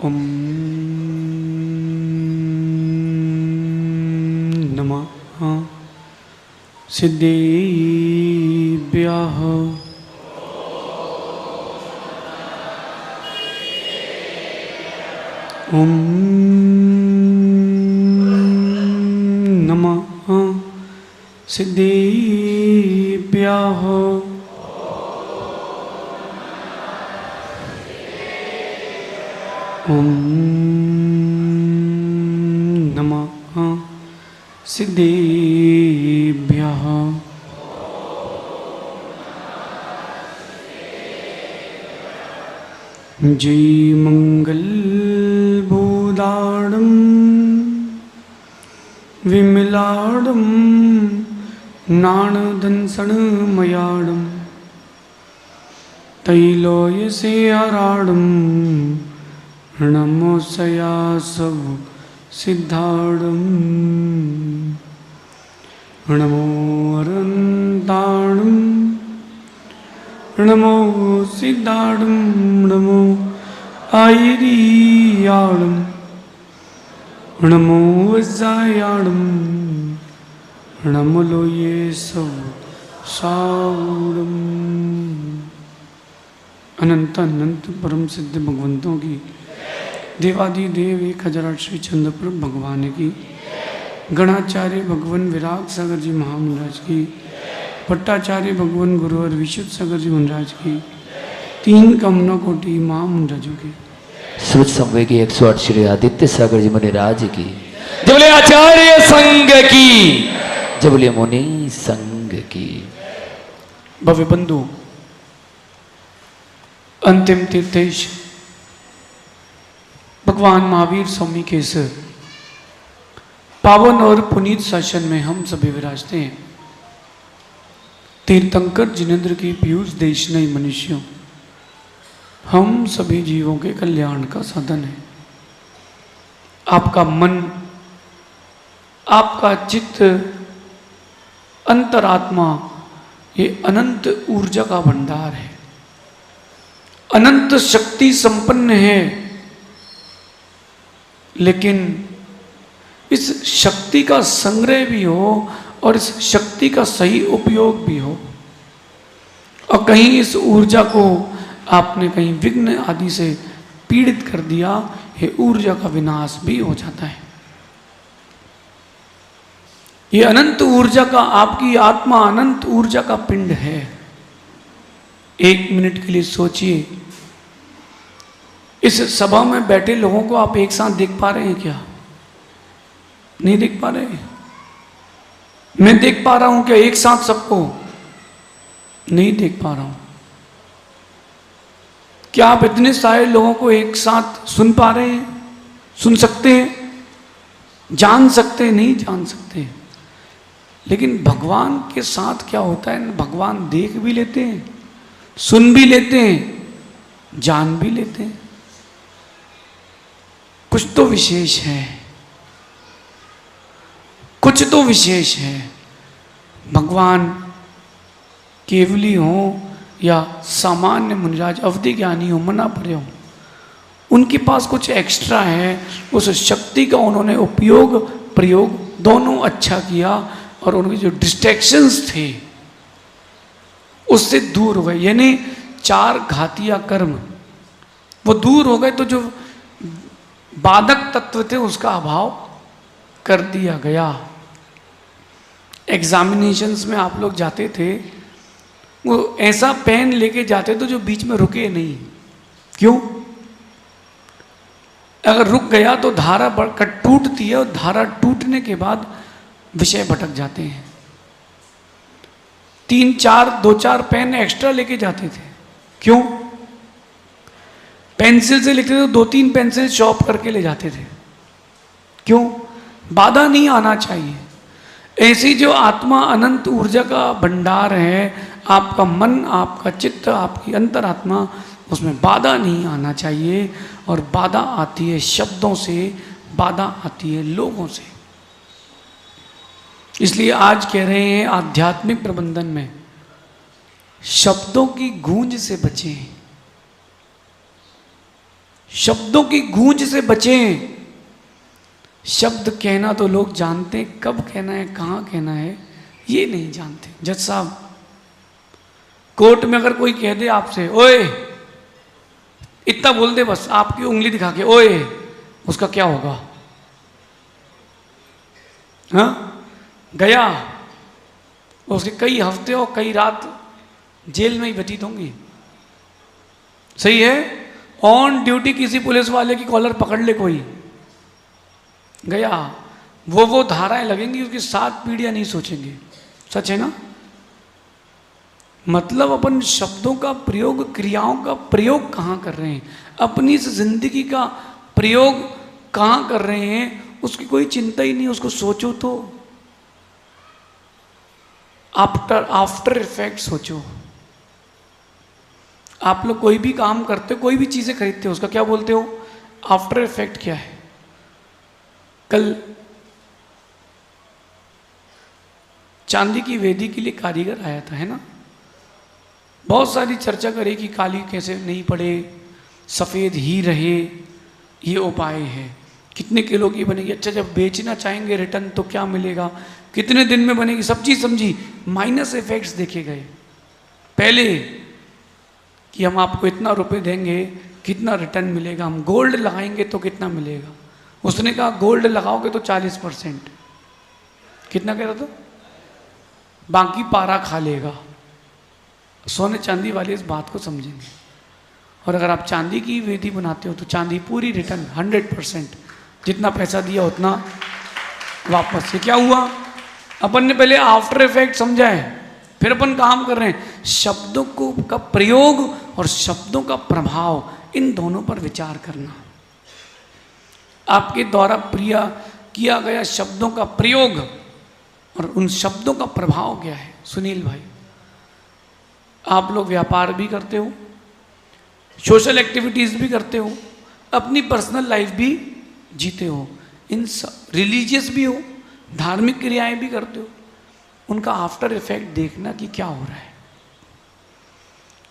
ओम नमः सिद्धेभ्यः। ओम नमः सिद्धेभ्यः। ओम नमः सिद्धेभ्यः। जय मंगल बोधाडं विमलाडं नाणदंसनमयाडं तैलोयसेहराडं नमोऽस्या सब सिद्धाडं नमो अरन्ताडं नमो सिद्धाडं नमो आयरियाडं नमो वज्रायाडं नमो लोये सब साउडं। अनंत अनंत परम सिद्ध भगवंतों की, देवादि देव 1008 श्री चंद्रप्रभ भगवान की, गणाचार्य भगवान विराग सागर जी महामंडराज की, भट्टाचार्य भगवान गुरुवर विशुद्ध सागर जी महाराज की, 3 कमना कोटि महामंडराजों की, श्रुत संवेगी 108 श्री आदित्य सागर जी मुनिराज की, जबले आचार्य संघ की, जबले मुनि संघ की। भव्य बंधु, अंतिम तीर्थेश भगवान महावीर स्वामी के इस पावन और पुनीत शासन में हम सभी विराजते हैं। तीर्थंकर जिनेन्द्र की पीयूष देशनयी मनुष्यों, हम सभी जीवों के कल्याण का साधन है। आपका मन, आपका चित्त, अंतरात्मा ये अनंत ऊर्जा का भंडार है, अनंत शक्ति संपन्न है। लेकिन इस शक्ति का संग्रह भी हो और इस शक्ति का सही उपयोग भी हो, और कहीं इस ऊर्जा को आपने कहीं विघ्न आदि से पीड़ित कर दिया, ये ऊर्जा का विनाश भी हो जाता है। ये अनंत ऊर्जा का, आपकी आत्मा अनंत ऊर्जा का पिंड है। 1 मिनट के लिए सोचिए, इस सभा में बैठे लोगों को आप एक साथ देख पा रहे हैं क्या? नहीं देख पा रहे। मैं देख पा रहा हूं क्या एक साथ सबको? नहीं देख पा रहा हूं। क्या आप इतने सारे लोगों को एक साथ सुन पा रहे हैं? सुन सकते हैं? जान सकते हैं? नहीं जान सकते। लेकिन भगवान के साथ क्या होता है, भगवान देख भी लेते हैं, सुन भी लेते हैं, जान भी लेते हैं। कुछ तो विशेष है, कुछ तो विशेष है। भगवान केवली हो या सामान्य मुनिराज अवधि ज्ञानी हो, मना पड़े हो, उनके पास कुछ एक्स्ट्रा है। उस शक्ति का उन्होंने उपयोग प्रयोग दोनों अच्छा किया, और उनके जो डिस्ट्रैक्शंस थे उससे दूर हो गए। यानी 4 घातिया कर्म वो दूर हो गए, तो जो बाधक तत्व थे उसका अभाव कर दिया गया। एग्जामिनेशंस में आप लोग जाते थे, वो ऐसा पेन लेके जाते तो जो बीच में रुके नहीं। क्यों? अगर रुक गया तो धारा टूटती है, और धारा टूटने के बाद विषय भटक जाते हैं। 3-4 2-4 पेन एक्स्ट्रा लेके जाते थे। क्यों? पेंसिल से लिखते थे, 2-3 पेंसिल शॉर्प करके ले जाते थे। क्यों? बाधा नहीं आना चाहिए। ऐसी जो आत्मा अनंत ऊर्जा का भंडार है, आपका मन, आपका चित्त, आपकी अंतरात्मा, उसमें बाधा नहीं आना चाहिए। और बाधा आती है शब्दों से, बाधा आती है लोगों से। इसलिए आज कह रहे हैं आध्यात्मिक प्रबंधन में शब्दों की गूंज से बचें। शब्दों की गूंज से बचें। शब्द कहना तो लोग जानते हैं, कब कहना है, कहाँ कहना है, ये नहीं जानते। जज साहब, कोर्ट में अगर कोई कह दे आपसे ओए, इतना बोल दे बस, आपकी उंगली दिखा के ओए, उसका क्या होगा? हाँ, गया, उसके कई हफ्ते और कई रात जेल में ही व्यतीत होंगी। सही है? ऑन ड्यूटी किसी पुलिस वाले की कॉलर पकड़ ले कोई, गया, वो धाराएं लगेंगी, उसकी 7 पीढ़ियां नहीं सोचेंगे। सच है ना? मतलब अपन शब्दों का प्रयोग, क्रियाओं का प्रयोग कहाँ कर रहे हैं, अपनी इस जिंदगी का प्रयोग कहाँ कर रहे हैं, उसकी कोई चिंता ही नहीं। उसको सोचो तो, आफ्टर इफेक्ट सोचो। आप लोग कोई भी काम करते हो, कोई भी चीजें खरीदते हो, उसका क्या बोलते हो? आफ्टर इफेक्ट क्या है? कल चांदी की वेदी के लिए कारीगर आया था, है ना? बहुत सारी चर्चा करी कि काली कैसे नहीं पड़े, सफ़ेद ही रहे, ये उपाय है। कितने किलो की बनेगी? अच्छा, जब बेचना चाहेंगे रिटर्न तो क्या मिलेगा, कितने दिन में बनेगी, सब चीज़ समझी। माइनस इफेक्ट्स देखे गए पहले कि हम आपको इतना रुपए देंगे, कितना रिटर्न मिलेगा, हम गोल्ड लगाएंगे तो कितना मिलेगा। उसने कहा गोल्ड लगाओगे तो 40%। कितना कह रहा था? बाकी पारा खा लेगा। सोने चांदी वाले इस बात को समझेंगे। और अगर आप चांदी की वेदी बनाते हो तो चांदी पूरी रिटर्न 100%, जितना पैसा दिया उतना वापस। ये क्या हुआ? अपन ने पहले आफ्टर इफेक्ट समझा है, फिर अपन काम कर रहे हैं। शब्दों को का प्रयोग और शब्दों का प्रभाव, इन दोनों पर विचार करना। आपके द्वारा किया गया शब्दों का प्रयोग और उन शब्दों का प्रभाव क्या है। सुनील भाई, आप लोग व्यापार भी करते हो, सोशल एक्टिविटीज़ भी करते हो, अपनी पर्सनल लाइफ भी जीते हो, इन रिलीजियस भी हो, धार्मिक क्रियाएं भी करते हो, उनका आफ्टर इफेक्ट देखना कि क्या हो रहा है।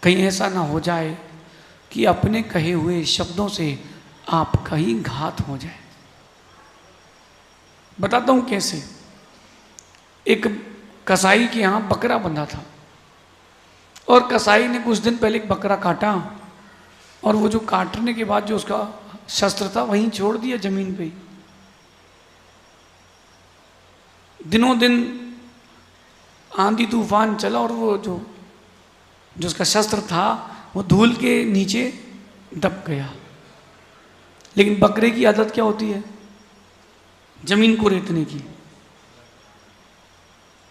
कहीं ऐसा ना हो जाए कि अपने कहे हुए शब्दों से आपका ही घात हो जाए। बताता हूं कैसे। एक कसाई के यहाँ बकरा बंधा था और कसाई ने कुछ दिन पहले एक बकरा काटा और वो जो काटने के बाद जो उसका शस्त्र था वहीं छोड़ दिया जमीन पे ही। दिनों दिन आंधी तूफान चला और वो जो उसका शस्त्र था वो धूल के नीचे दब गया। लेकिन बकरे की आदत क्या होती है? जमीन को रेतने की।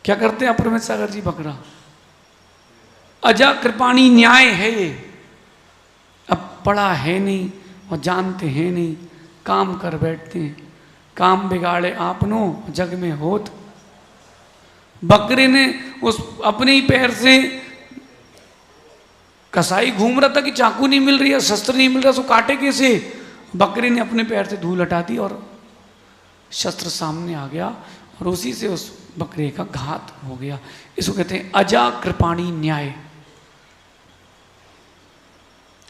क्या करते हैं अप्रमेय सागर जी? बकरा अजा कृपाणी न्याय है ये, अब पढ़ा है नहीं और जानते हैं नहीं, काम कर बैठते हैं, काम बिगाड़े आपनो जग में होत। बकरे ने उस अपने ही पैर से, कसाई घूम रहा था कि चाकू नहीं मिल रही है, शस्त्र नहीं मिल रहा, उसको काटे कैसे? बकरे ने अपने पैर से धूल हटा दी और शस्त्र सामने आ गया और उसी से उस बकरे का घात हो गया। इसको कहते हैं अजा कृपाणी न्याय।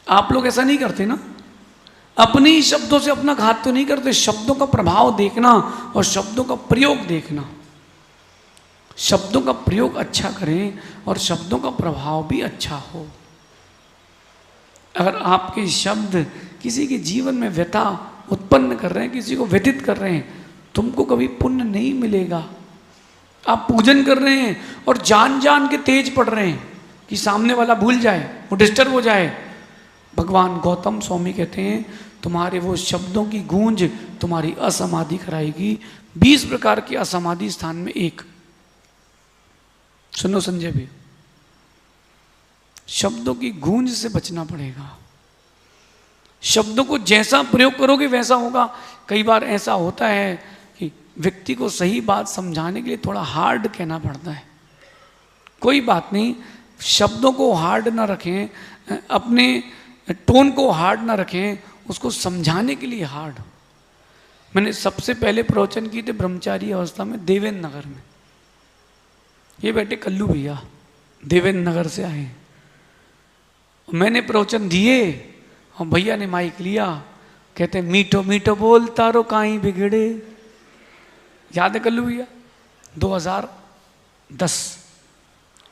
आप लोग ऐसा नहीं करते ना? अपने ही शब्दों से अपना घात तो नहीं करते। शब्दों का प्रभाव देखना और शब्दों का प्रयोग देखना। शब्दों का प्रयोग अच्छा करें और शब्दों का प्रभाव भी अच्छा हो। अगर आपके शब्द किसी के जीवन में व्यथा उत्पन्न कर रहे हैं, किसी को व्यथित कर रहे हैं, तुमको कभी पुण्य नहीं मिलेगा। आप पूजन कर रहे हैं और जान जान के तेज पड़ रहे हैं कि सामने वाला भूल जाए, वो डिस्टर्ब हो जाए। भगवान गौतम स्वामी कहते हैं तुम्हारे वो शब्दों की गूंज तुम्हारी असमाधि कराएगी। 20 प्रकार के असमाधि स्थान में एक। सुनो संजय भी, शब्दों की गूंज से बचना पड़ेगा। शब्दों को जैसा प्रयोग करोगे वैसा होगा। कई बार ऐसा होता है कि व्यक्ति को सही बात समझाने के लिए थोड़ा हार्ड कहना पड़ता है। कोई बात नहीं, शब्दों को हार्ड ना रखें, अपने टोन को हार्ड ना रखें, उसको समझाने के लिए हार्ड। मैंने सबसे पहले प्रवचन किए थे ब्रह्मचारी अवस्था में देवेंद्र नगर में। ये बैठे कल्लू भैया देवेंद्र नगर से आए। मैंने प्रवचन दिए और भैया ने माइक लिया कहते मीठो मीठो बोलता रो काई बिगड़े। याद है कल्लू भैया? 2010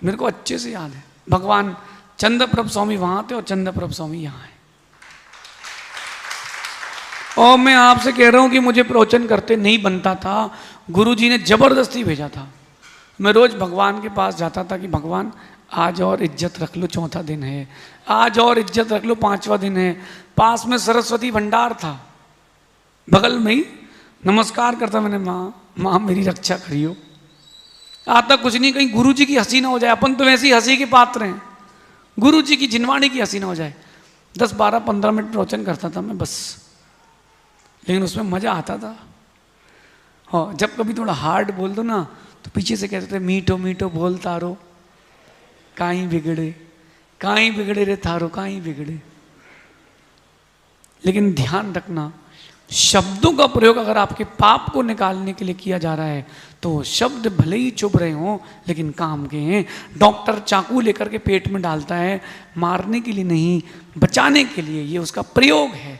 मेरे को अच्छे से याद है। भगवान चंद्रप्रभ स्वामी वहां थे और चंद्रप्रभ स्वामी यहाँ है। और मैं आपसे कह रहा हूं कि मुझे प्रवचन करते नहीं बनता था, गुरुजी ने जबरदस्ती भेजा था। मैं रोज भगवान के पास जाता था कि भगवान आज और इज्जत रख लो, चौथा दिन है, आज और इज्जत रख लो, 5वां दिन है। पास में सरस्वती भंडार था, बगल में ही नमस्कार करता मैंने, माँ मेरी रक्षा करियो। आता कुछ नहीं, कहीं गुरुजी की हंसी ना हो जाए, अपन तो वैसे ही हंसी के पात्र हैं, गुरुजी की जिनवाणी की हंसी ना हो जाए। 10, 12, 15 मिनट प्रवचन करता था मैं बस, लेकिन उसमें मजा आता था। हाँ, जब कभी थोड़ा हार्ड बोल दो ना तो पीछे से कहते थे मीठो मीठो बोल तारो काई बिगड़े रे थारो काई बिगड़े। लेकिन ध्यान रखना, शब्दों का प्रयोग अगर आपके पाप को निकालने के लिए किया जा रहा है तो शब्द भले ही चुभ रहे हों लेकिन काम के हैं। डॉक्टर चाकू लेकर के पेट में डालता है, मारने के लिए नहीं, बचाने के लिए, ये उसका प्रयोग है।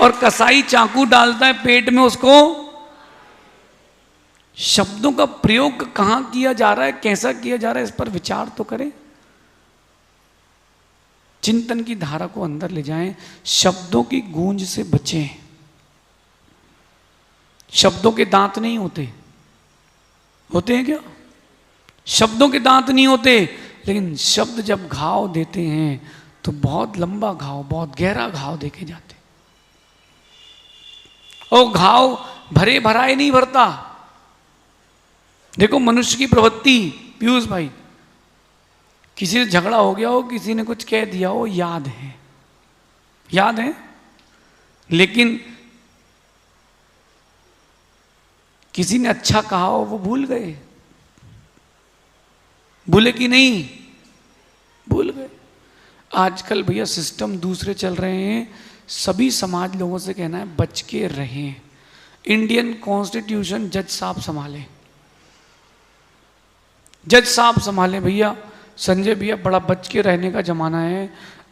और कसाई चाकू डालता है पेट में उसको। शब्दों का प्रयोग कहां किया जा रहा है, कैसा किया जा रहा है, इस पर विचार तो करें। चिंतन की धारा को अंदर ले जाएं, शब्दों की गूंज से बचें। शब्दों के दांत नहीं होते, होते हैं क्या? शब्दों के दांत नहीं होते, लेकिन शब्द जब घाव देते हैं तो बहुत लंबा घाव, बहुत गहरा घाव देके जाते। और घाव भरे भराए नहीं भरता। देखो मनुष्य की प्रवृत्ति, पीयूष भाई, किसी से झगड़ा हो गया हो, किसी ने कुछ कह दिया हो, याद है, लेकिन किसी ने अच्छा कहा हो वो भूल गए, भूले कि नहीं? भूल गए। आजकल भैया सिस्टम दूसरे चल रहे हैं। सभी समाज लोगों से कहना है बच के रहें। इंडियन कॉन्स्टिट्यूशन जज साहब संभाले, जज साहब संभाले भैया। संजय भैया, बड़ा बच के रहने का जमाना है।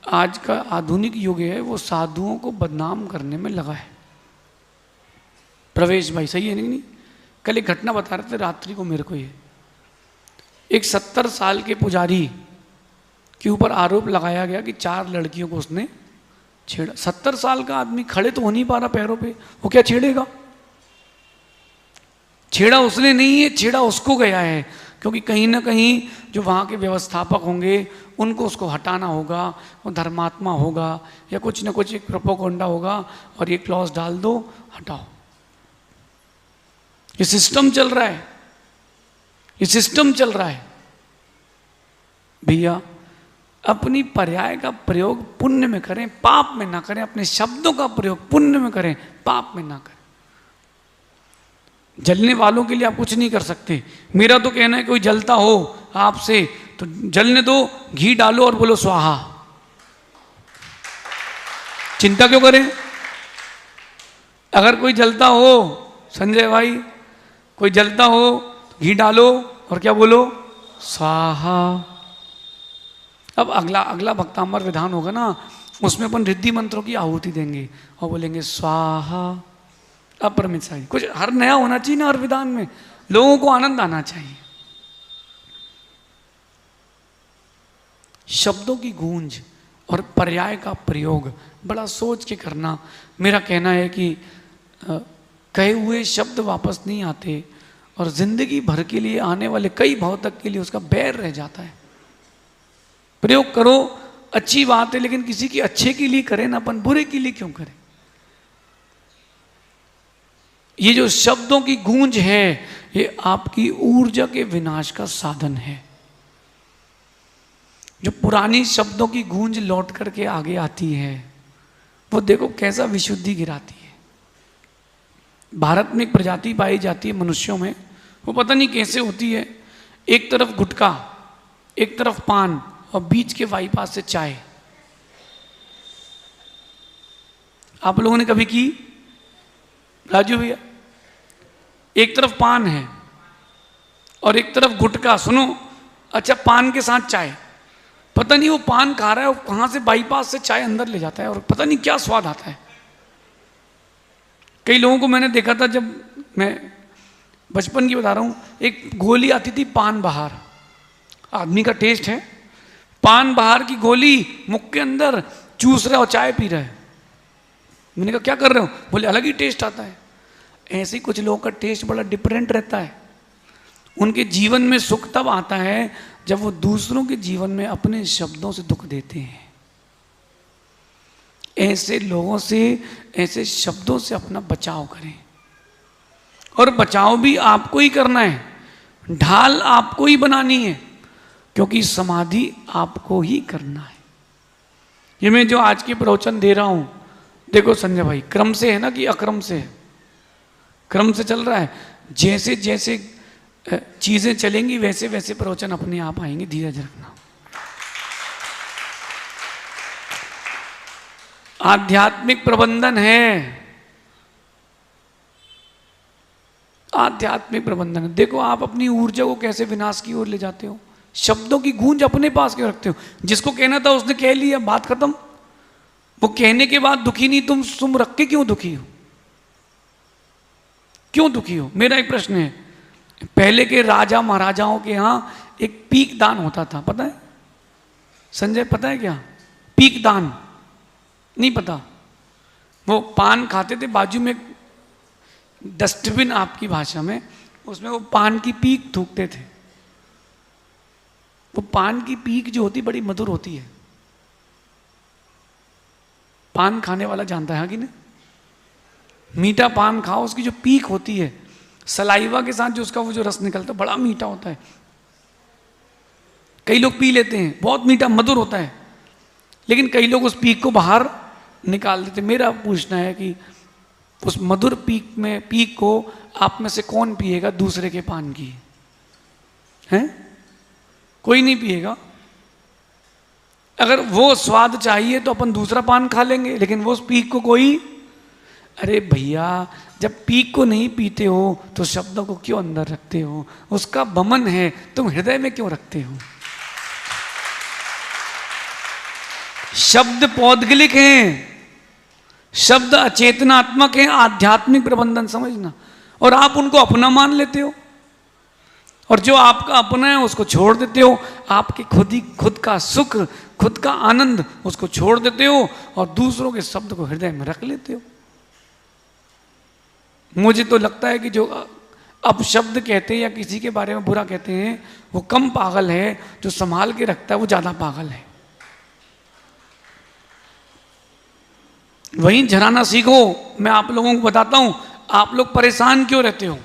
आज का आधुनिक युग है, वो साधुओं को बदनाम करने में लगा है। प्रवेश भाई सही है नहीं? कल एक घटना बता रहे थे रात्रि को मेरे को, ये एक 70 साल के पुजारी के ऊपर आरोप लगाया गया कि 4 लड़कियों को उसने छेड़ा। 70 साल का आदमी खड़े तो हो नहीं पा रहा पैरों पे, वो क्या छेड़ेगा? छेड़ा उसने नहीं है, छेड़ा उसको गया है। क्योंकि कहीं ना कहीं जो वहाँ के व्यवस्थापक होंगे उनको उसको हटाना होगा, वो धर्मात्मा होगा या कुछ ना कुछ एक प्रोपोगंडा होगा और ये क्लॉज डाल दो, हटाओ। ये सिस्टम चल रहा है, ये सिस्टम चल रहा है भैया। अपनी पर्याय का प्रयोग पुण्य में करें, पाप में ना करें। अपने शब्दों का प्रयोग पुण्य में करें, पाप में ना करें। जलने वालों के लिए आप कुछ नहीं कर सकते। मेरा तो कहना है कोई जलता हो आपसे तो जलने दो, घी डालो और बोलो स्वाहा। चिंता क्यों करें? अगर कोई जलता हो, संजय भाई, कोई जलता हो तो घी डालो और क्या बोलो? स्वाहा। अब अगला भक्तांबर विधान होगा ना, उसमें अपन रिद्धि मंत्रों की आहुति देंगे और बोलेंगे स्वाहा अपरमित साई। कुछ हर नया होना चाहिए ना हर विधान में, लोगों को आनंद आना चाहिए। शब्दों की गूंज और पर्याय का प्रयोग बड़ा सोच के करना। मेरा कहना है कि कहे हुए शब्द वापस नहीं आते और जिंदगी भर के लिए, आने वाले कई भाव तक के लिए उसका बैर रह जाता है। प्रयोग करो, अच्छी बात है, लेकिन किसी के अच्छे के लिए करें ना, अपन बुरे के लिए क्यों करें? ये जो शब्दों की गूंज है ये आपकी ऊर्जा के विनाश का साधन है। जो पुरानी शब्दों की गूंज लौट करके आगे आती है वो देखो कैसा विशुद्धि गिराती है। भारत में एक प्रजाति पाई जाती है मनुष्यों में, वो पता नहीं कैसे होती है। एक तरफ गुटखा, एक तरफ पान और बीच के बाईपास से चाय। आप लोगों ने कभी की राजू भैया? एक तरफ पान है और एक तरफ गुटखा। सुनो, अच्छा पान के साथ चाय, पता नहीं वो पान खा रहा है, वो कहाँ से बाईपास से चाय अंदर ले जाता है और पता नहीं क्या स्वाद आता है। कई लोगों को मैंने देखा था, जब मैं बचपन की बता रहा हूँ, एक गोली आती थी पान बहार, आदमी का टेस्ट है, पान बहार की गोली मुख के अंदर चूस रहा है और चाय पी रहा है। मैंने कहा क्या कर रहे हो? बोले अलग ही टेस्ट आता है। ऐसे ही कुछ लोगों का टेस्ट बड़ा डिफरेंट रहता है। उनके जीवन में सुख तब आता है जब वो दूसरों के जीवन में अपने शब्दों से दुख देते हैं। ऐसे लोगों से, ऐसे शब्दों से अपना बचाव करें, और बचाव भी आपको ही करना है, ढाल आपको ही बनानी है, क्योंकि समाधि आपको ही करना है। ये मैं जो आज के प्रवचन दे रहा हूं, देखो संजय भाई, क्रम से है ना कि अक्रम से? क्रम से चल रहा है। जैसे जैसे चीजें चलेंगी वैसे वैसे प्रवचन अपने आप आएंगे, धीरज रखना। आध्यात्मिक प्रबंधन है, आध्यात्मिक प्रबंधन है। देखो आप अपनी ऊर्जा को कैसे विनाश की ओर ले जाते हो, शब्दों की गूंज अपने पास क्यों रखते हो? जिसको कहना था उसने कह लिया, बात खत्म। वो कहने के बाद दुखी नहीं, तुम रख के क्यों दुखी हो? क्यों दुखी हो? मेरा एक प्रश्न है। पहले के राजा महाराजाओं के यहाँ एक पीक दान होता था, पता है संजय? पता है क्या पीक दान? नहीं पता? वो पान खाते थे, बाजू में डस्टबिन आपकी भाषा में, उसमें वो पान की पीक थूकते थे। वो पान की पीक जो होती बड़ी मधुर होती है। पान खाने वाला जानता है कि नहीं? मीठा पान खाओ, उसकी जो पीक होती है, सलाइवा के साथ जो उसका वो जो रस निकलता है, बड़ा मीठा होता है। कई लोग पी लेते हैं, बहुत मीठा मधुर होता है, लेकिन कई लोग उस पीक को बाहर निकाल देते। मेरा पूछना है कि उस मधुर पीक को आप में से कौन पिएगा दूसरे के पान की? हैं? कोई नहीं पिएगा। अगर वो स्वाद चाहिए तो अपन दूसरा पान खा लेंगे, लेकिन वो उस पीक को कोई, अरे भैया जब पीक को नहीं पीते हो तो शब्दों को क्यों अंदर रखते हो? उसका बमन है, तुम हृदय में क्यों रखते हो? शब्द पौद्गलिक हैं, शब्द अचेतनात्मक हैं, आध्यात्मिक प्रबंधन समझना। और आप उनको अपना मान लेते हो, और जो आपका अपना है उसको छोड़ देते हो। आपके खुद का सुख, खुद का आनंद उसको छोड़ देते हो, और दूसरों के शब्द को हृदय में रख लेते हो। मुझे तो लगता है कि जो अब शब्द कहते हैं या किसी के बारे में बुरा कहते हैं, वो कम पागल है, जो संभाल के रखता है वो ज्यादा पागल है। वहीं झराना सीखो। मैं आप लोगों को बताता हूं, आप लोग परेशान क्यों रहते हो?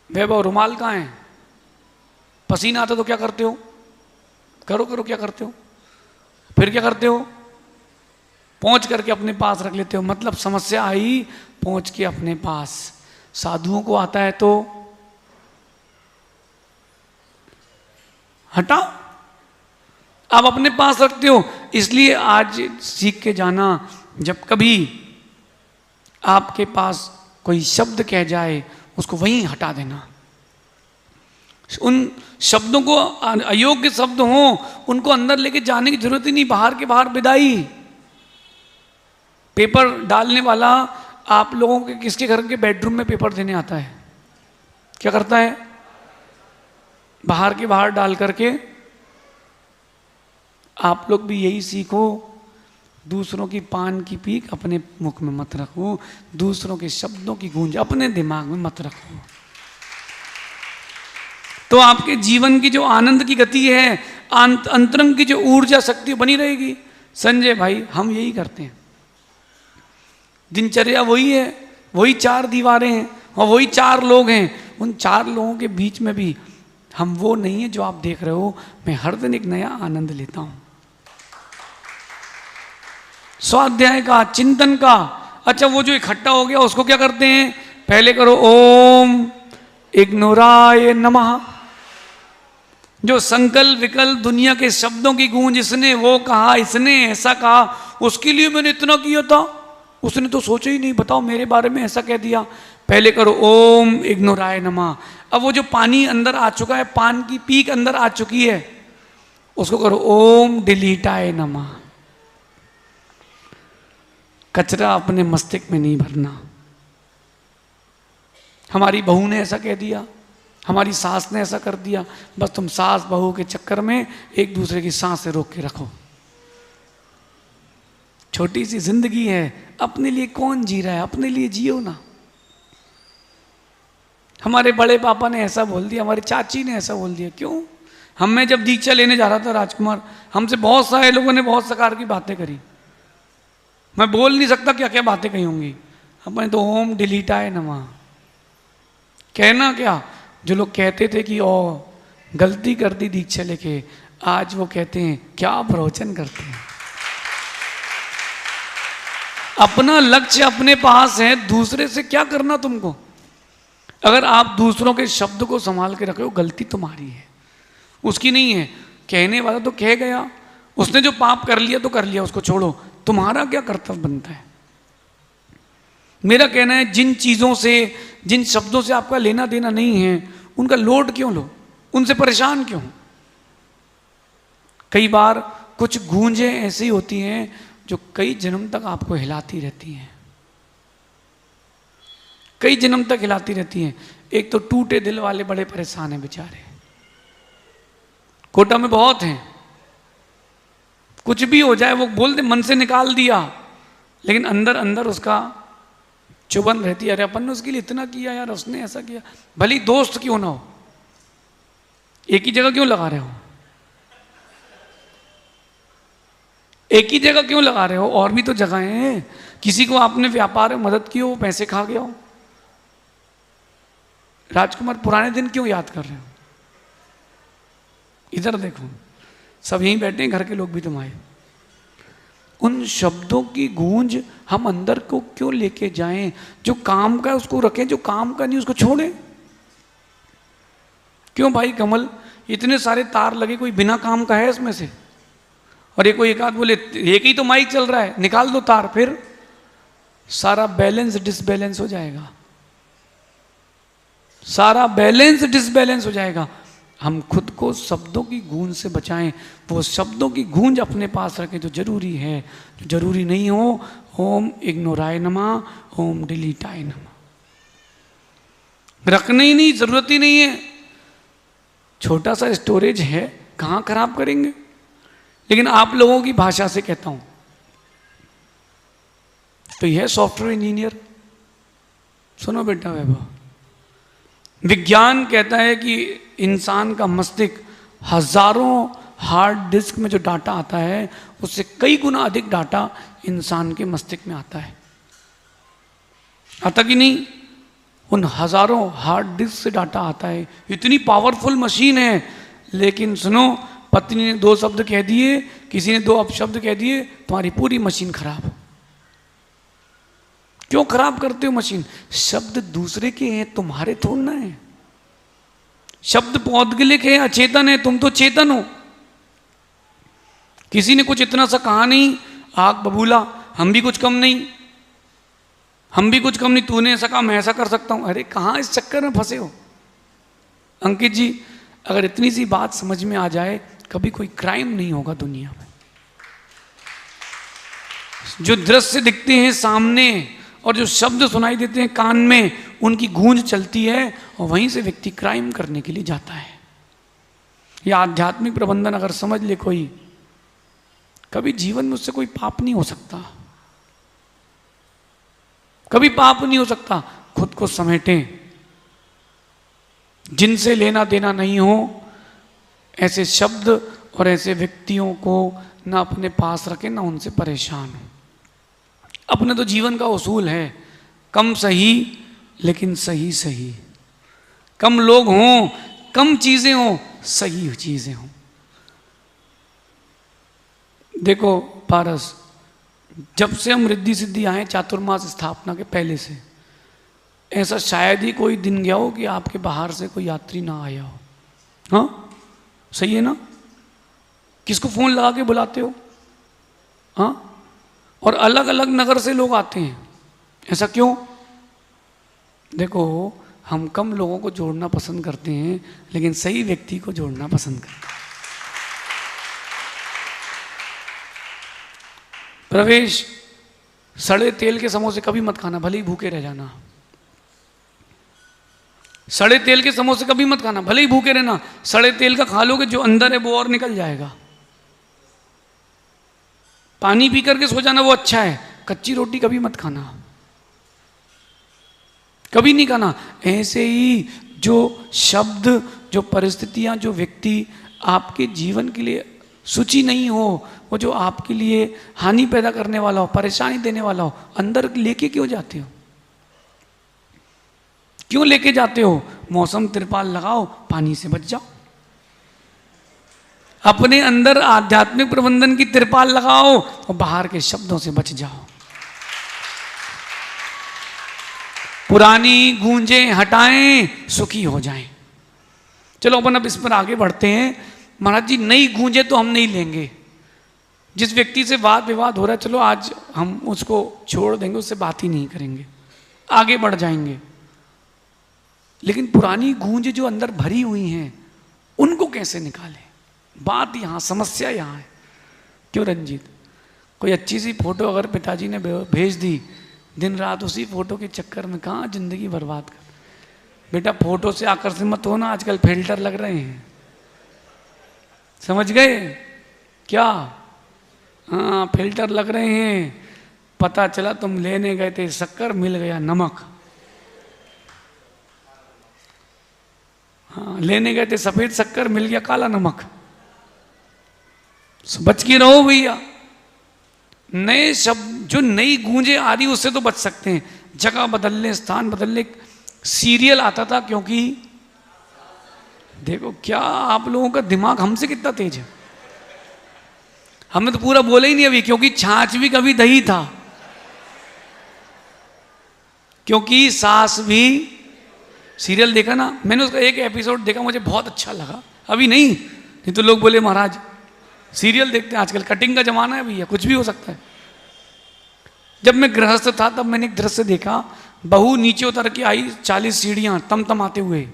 वैभव रुमाल कहाँ है? पसीना आता तो क्या करते हो? करो क्या करते हो? फिर क्या करते हो? पहुंच करके अपने पास रख लेते हो। मतलब समस्या आई, पहुंच के अपने पास। साधुओं को आता है तो हटाओ, आप अपने पास रखते हो। इसलिए आज सीख के जाना, जब कभी आपके पास कोई शब्द कह जाए उसको वहीं हटा देना। उन शब्दों को, अयोग्य शब्द हो, उनको अंदर लेके जाने की जरूरत ही नहीं। बाहर के बाहर विदाई। पेपर डालने वाला आप लोगों के किसके घर के बेडरूम में पेपर देने आता है? क्या करता है? बाहर के बाहर डाल करके। आप लोग भी यही सीखो, दूसरों की पान की पीक अपने मुख में मत रखो, दूसरों के शब्दों की गूंज अपने दिमाग में मत रखो। तो आपके जीवन की जो आनंद की गति है, अंतरंग की जो ऊर्जा शक्ति बनी रहेगी। संजय भाई, हम यही करते हैं। दिनचर्या वही है, वही 4 दीवारें हैं और वही 4 लोग हैं। उन 4 लोगों के बीच में भी हम वो नहीं है जो आप देख रहे हो। मैं हर दिन एक नया आनंद लेता हूं, स्वाध्याय का, चिंतन का। अच्छा, वो जो इकट्ठा हो गया उसको क्या करते हैं? पहले करो ओम इग्नोराय नमः। जो संकल्प विकल्प दुनिया के शब्दों की गूंज, इसने वो कहा, इसने ऐसा कहा, उसके लिए मैंने इतना किया था, उसने तो सोचा ही नहीं, बताओ मेरे बारे में ऐसा कह दिया। पहले करो ओम इग्नोराय नमः। अब वो जो पानी अंदर आ चुका है, पान की पीक अंदर आ चुकी है, उसको करो ओम डिलीटाय नमः। कचरा अपने मस्तिष्क में नहीं भरना। हमारी बहू ने ऐसा कह दिया, हमारी सास ने ऐसा कर दिया, बस तुम सास बहू के चक्कर में एक दूसरे की सांसें रोक के रखो। छोटी सी जिंदगी है, अपने लिए कौन जी रहा है, अपने लिए जियो ना। हमारे बड़े पापा ने ऐसा बोल दिया, हमारी चाची ने ऐसा बोल दिया, क्यों? मैं जब दीक्षा लेने जा रहा था राजकुमार, हमसे बहुत सारे लोगों ने बहुत प्रकार की बातें करी। मैं बोल नहीं सकता क्या क्या बातें कही होंगी। अपने तो ओम डिलीटाय नमः कहना क्या। जो लोग कहते थे कि ओ गलती कर दी दीक्षा लेके, आज वो कहते हैं क्या प्रवचन करते हैं। अपना लक्ष्य अपने पास है, दूसरे से क्या करना तुमको। अगर आप दूसरों के शब्द को संभाल के रखे हो, गलती तुम्हारी है, उसकी नहीं है। कहने वाला तो कह गया, उसने जो पाप कर लिया तो कर लिया, उसको छोड़ो। तुम्हारा क्या कर्तव्य बनता है। मेरा कहना है जिन चीज़ों से, जिन शब्दों से आपका लेना देना नहीं है, उनका लोड क्यों लो, उनसे परेशान क्यों। कई बार कुछ गूंजें ऐसी होती हैं जो कई जन्म तक आपको हिलाती रहती हैं, कई जन्म तक हिलाती रहती हैं। एक तो टूटे दिल वाले बड़े परेशान हैं बेचारे, कोटा में बहुत हैं। कुछ भी हो जाए वो बोलते मन से निकाल दिया, लेकिन अंदर अंदर उसका चुभन रहती है। अरे अपन ने उसके लिए इतना किया यार, उसने ऐसा किया। भली दोस्त क्यों ना हो, एक ही जगह क्यों लगा रहे हो, एक ही जगह क्यों लगा रहे हो। और भी तो जगह हैं। किसी को आपने व्यापार में मदद की हो, पैसे खा गया हो। राजकुमार पुराने दिन क्यों याद कर रहे हो। इधर देखो, सब यहीं बैठे हैं, घर के लोग भी तुम आए। उन शब्दों की गूंज हम अंदर को क्यों लेके जाएं। जो काम का है उसको रखें, जो काम का नहीं उसको छोड़ें। क्यों भाई कमल, इतने सारे तार लगे, कोई बिना काम का है इसमें से। और ये कोई एक आध बोले एक ही तो माइक चल रहा है, निकाल दो तार, फिर सारा बैलेंस डिसबैलेंस हो जाएगा, सारा बैलेंस डिसबैलेंस हो जाएगा। हम खुद को शब्दों की गूंज से बचाएं। वो शब्दों की गूंज अपने पास रखें जो जरूरी है, जो जरूरी नहीं हो ओम इग्नोराय नमः, ओम डिलीटाय नमः रखने ही नहीं, जरूरत ही नहीं है। छोटा सा स्टोरेज है, कहाँ खराब करेंगे। लेकिन आप लोगों की भाषा से कहता हूं, तो यह सॉफ्टवेयर इंजीनियर, सुनो बेटा वैभव, विज्ञान कहता है कि इंसान का मस्तिष्क हजारों हार्ड डिस्क में जो डाटा आता है उससे कई गुना अधिक डाटा इंसान के मस्तिष्क में आता है। आता कि नहीं? उन हजारों हार्ड डिस्क से डाटा आता है। इतनी पावरफुल मशीन है। लेकिन सुनो, पत्नी ने 2 शब्द कह दिए, किसी ने 2 अपशब्द कह दिए, तुम्हारी पूरी मशीन खराब। क्यों खराब करते हो मशीन? शब्द दूसरे के हैं, तुम्हारे थोड़ा ना है। शब्द पौद्गलिक है, अचेतन है, तुम तो चेतन हो। किसी ने कुछ इतना सा कहा नहीं, आग बबूला, हम भी कुछ कम नहीं, हम भी कुछ कम नहीं, तूने ऐसा कहा मैं ऐसा कर सकता हूं। अरे कहां इस चक्कर में फंसे हो अंकित जी। अगर इतनी सी बात समझ में आ जाए, कभी कोई क्राइम नहीं होगा दुनिया में। जो दृश्य दिखते हैं सामने और जो शब्द सुनाई देते हैं कान में, उनकी गूंज चलती है और वहीं से व्यक्ति क्राइम करने के लिए जाता है। यह आध्यात्मिक प्रबंधन अगर समझ ले कोई, कभी जीवन में उससे कोई पाप नहीं हो सकता, कभी पाप नहीं हो सकता। खुद को समेटें, जिनसे लेना देना नहीं हो ऐसे शब्द और ऐसे व्यक्तियों को ना अपने पास रखें, ना उनसे परेशान हो। अपने तो जीवन का उसूल है, कम सही लेकिन सही सही। कम लोग हों, कम चीजें हों, सही चीजें हों। देखो पारस, जब से हम रिद्धि सिद्धि आए चातुर्मास स्थापना के पहले से, ऐसा शायद ही कोई दिन गया हो कि आपके बाहर से कोई यात्री ना आया हो। हाँ सही है ना? किसको फोन लगा के बुलाते हो? हाँ, और अलग अलग नगर से लोग आते हैं। ऐसा क्यों? देखो, हम कम लोगों को जोड़ना पसंद करते हैं, लेकिन सही व्यक्ति को जोड़ना पसंद करते हैं। प्रवेश, सड़े तेल के समोसे कभी मत खाना, भले ही भूखे रह जाना। सड़े तेल के समोसे कभी मत खाना, भले ही भूखे रहना। सड़े तेल का खा लोगे, जो अंदर है वो और निकल जाएगा। पानी पी करके सो जाना वो अच्छा है, कच्ची रोटी कभी मत खाना, कभी नहीं खाना। ऐसे ही जो शब्द, जो परिस्थितियां, जो व्यक्ति आपके जीवन के लिए सूची नहीं हो, वो जो आपके लिए हानि पैदा करने वाला हो, परेशानी देने वाला हो, अंदर लेके क्यों जाते हो? क्यों लेके जाते हो? मौसम तिरपाल लगाओ, पानी से बच जाओ। अपने अंदर आध्यात्मिक प्रबंधन की तिरपाल लगाओ और बाहर के शब्दों से बच जाओ। पुरानी गूंजें हटाएं, सुखी हो जाएं। चलो अपन अब इस पर आगे बढ़ते हैं। महाराज जी, नई गूंजे तो हम नहीं लेंगे। जिस व्यक्ति से वाद विवाद हो रहा है, चलो आज हम उसको छोड़ देंगे, उससे बात ही नहीं करेंगे, आगे बढ़ जाएंगे। लेकिन पुरानी गूंज जो अंदर भरी हुई हैं, उनको कैसे निकालें? बात यहाँ, समस्या यहाँ है। क्यों रंजीत? कोई अच्छी सी फोटो अगर पिताजी ने भेज दी, दिन रात उसी फोटो के चक्कर में कहाँ जिंदगी बर्बाद कर। बेटा फोटो से आकर्षित मत हो ना, आजकल फिल्टर लग रहे हैं, समझ गए क्या? हाँ, फिल्टर लग रहे हैं। पता चला तुम लेने गए थे शक्कर, मिल गया नमक। हाँ, लेने गए थे सफेद शक्कर, मिल गया काला नमक। बच के रहो भैया। नए शब्द, जो नई गूंजें आ रही उससे तो बच सकते हैं। जगह बदल ले, स्थान बदल ले। सीरियल आता था, क्योंकि देखो क्या आप लोगों का दिमाग हमसे कितना तेज है। हमने तो पूरा बोला ही नहीं अभी, क्योंकि छाछ भी कभी दही था, क्योंकि सास भी। सीरियल देखा ना मैंने, उसका एक एपिसोड देखा, मुझे बहुत अच्छा लगा। अभी नहीं तो लोग बोले महाराज सीरियल देखते हैं आजकल, कटिंग का जमाना है भैया, कुछ भी हो सकता है। जब मैं गृहस्थ था तब मैंने एक दृश्य देखा, बहू नीचे उतर के आई 40 सीढ़ियां तमतमाते हुए,